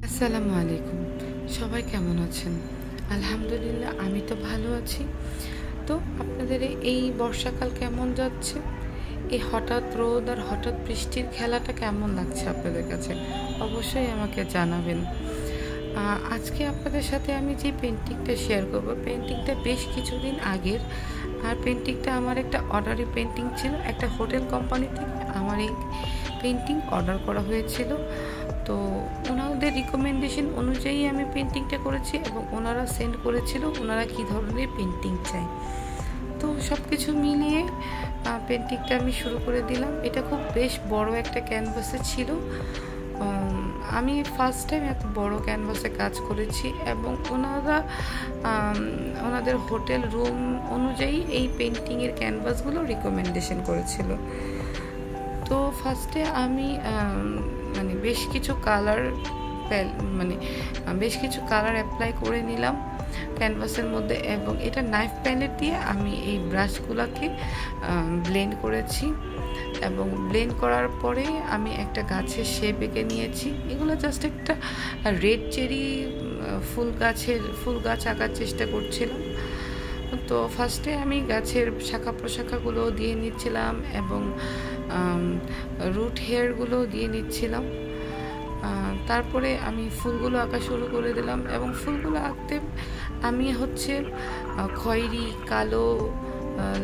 আসসালামু আলাইকুম। সবাই কেমন আছেন? আলহামদুলিল্লাহ আমি তো ভালো আছি। তো আপনাদের এই বর্ষাকাল কেমন যাচ্ছে? এই হঠাৎ রোদ আর হঠাৎ বৃষ্টির খেলাটা কেমন লাগছে আপনাদের কাছে? অবশ্যই আমাকে জানাবেন। আজকে আপনাদের সাথে আমি যে পেন্টিংটা শেয়ার করব, পেন্টিংটা বেশ কিছুদিন আগের। আর পেন্টিংটা আমার একটা অর্ডারি পেন্টিং ছিল। একটা হোটেল কোম্পানি থেকে আমার এই পেন্টিং অর্ডার করা হয়েছিল। তো ওনাদের রিকমেন্ডেশন অনুযায়ী আমি পেন্টিংটা করেছি এবং ওনারা সেন্ড করেছিল ওনারা কী ধরনের পেন্টিং চাই। তো সব কিছু মিলিয়ে পেন্টিংটা আমি শুরু করে দিলাম। এটা খুব বেশ বড় একটা ক্যানভাসে ছিল। আমি ফার্স্ট টাইম এত বড় ক্যানভাসে কাজ করেছি এবং ওনাদের হোটেল রুম অনুযায়ী এই পেন্টিংয়ের ক্যানভাসগুলো রিকমেন্ডেশন করেছিল। তো ফার্স্টে আমি বেশ কিছু কালার অ্যাপ্লাই করে নিলাম ক্যানভাসের মধ্যে এবং এটা নাইফ প্যালেট দিয়ে আমি এই ব্রাশগুলোকে ব্লেন্ড করেছি এবং ব্লেন্ড করার পরে আমি একটা গাছের শেপ এঁকে নিয়েছি। এগুলো জাস্ট একটা রেড চেরি ফুল গাছ আঁকার চেষ্টা করছিলাম। তো ফার্স্টে আমি গাছের শাখা প্রশাখাগুলো দিয়ে নিচ্ছিলাম এবং রুট হেয়ারগুলো দিয়ে নিচ্ছিলাম। তারপরে আমি ফুলগুলো আঁকা শুরু করে দিলাম এবং ফুলগুলো আঁকতে আমি খয়েরি, কালো,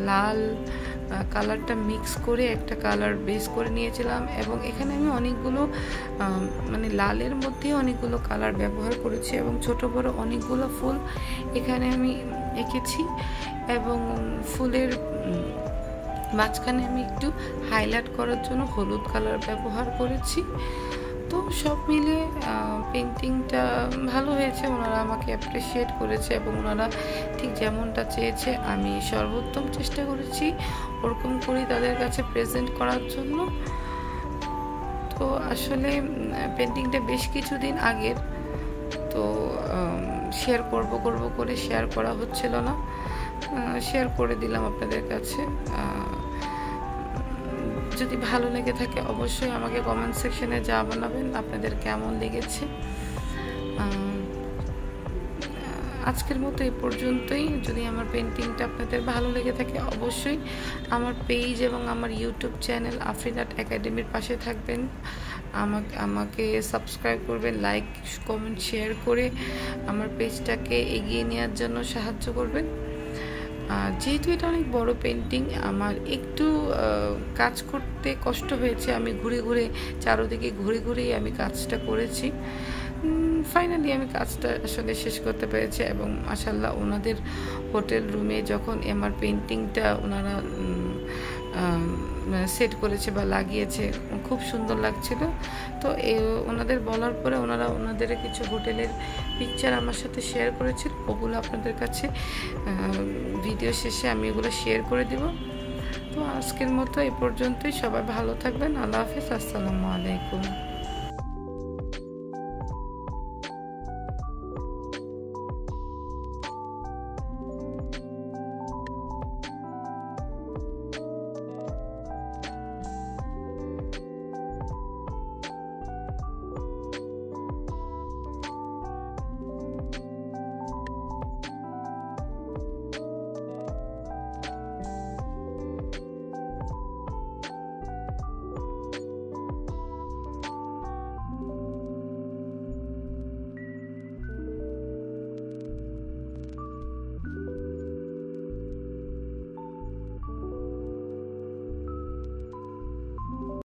লাল কালারটা মিক্স করে একটা কালার বেস করে নিয়েছিলাম এবং এখানে আমি অনেকগুলো লালের মধ্যে অনেকগুলো কালার ব্যবহার করেছি এবং ছোট বড় অনেকগুলো ফুল এখানে আমি এঁকেছি এবং ফুলের মাঝখানে আমি একটু হাইলাইট করার জন্য হলুদ কালার ব্যবহার করেছি। তো সব মিলিয়ে পেন্টিংটা ভালো হয়েছে। ওনারা আমাকে অ্যাপ্রিসিয়েট করেছে এবং ওনারা ঠিক যেমনটা চেয়েছে আমি সর্বোত্তম চেষ্টা করেছি ওরকম করেই তাদের কাছে প্রেজেন্ট করার জন্য। তো আসলে পেন্টিংটা বেশ কিছুদিন আগের, তো শেয়ার করব করে শেয়ার করা হচ্ছিল না। শেয়ার করে দিলাম আপনাদের কাছে। যদি ভালো লেগে থাকে অবশ্যই আমাকে কমেন্ট সেকশনে জানাবেন আপনাদের কেমন লেগেছে। আজকের মতো এই পর্যন্তই। যদি আমার পেন্টিংটা আপনাদের ভালো লেগে থাকে অবশ্যই আমার পেজ এবং আমার ইউটিউব চ্যানেল আফরিন আর্ট একাডেমির পাশে থাকবেন। আমাকে সাবস্ক্রাইব করবেন, লাইক কমেন্ট শেয়ার করে আমার পেজটাকে এগিয়ে নেওয়ার জন্য সাহায্য করবেন। যেহেতু এটা অনেক বড় পেন্টিং, আমার একটু কাজ করতে কষ্ট হয়েছে। আমি চারোদিকে ঘুরেই আমি কাজটা করেছি। ফাইনালি আমি কাজটা আসলে শেষ করতে পেরেছি এবং মাশাআল্লাহ ওনাদের হোটেল রুমে যখন আমার পেন্টিংটা ওনারা সেট করেছে বা লাগিয়েছে খুব সুন্দর লাগছিল। তো ওনাদের বলার পরে ওনাদের কিছু হোটেলের পিকচার আমার সাথে শেয়ার করেছিল, ওগুলো আপনাদের কাছে ভিডিও শেষে আমি এগুলো শেয়ার করে দিব। তো আজকের মতো এই পর্যন্তই। সবাই ভালো থাকবেন। আল্লাহ হাফেজ। আসসালামু আলাইকুম।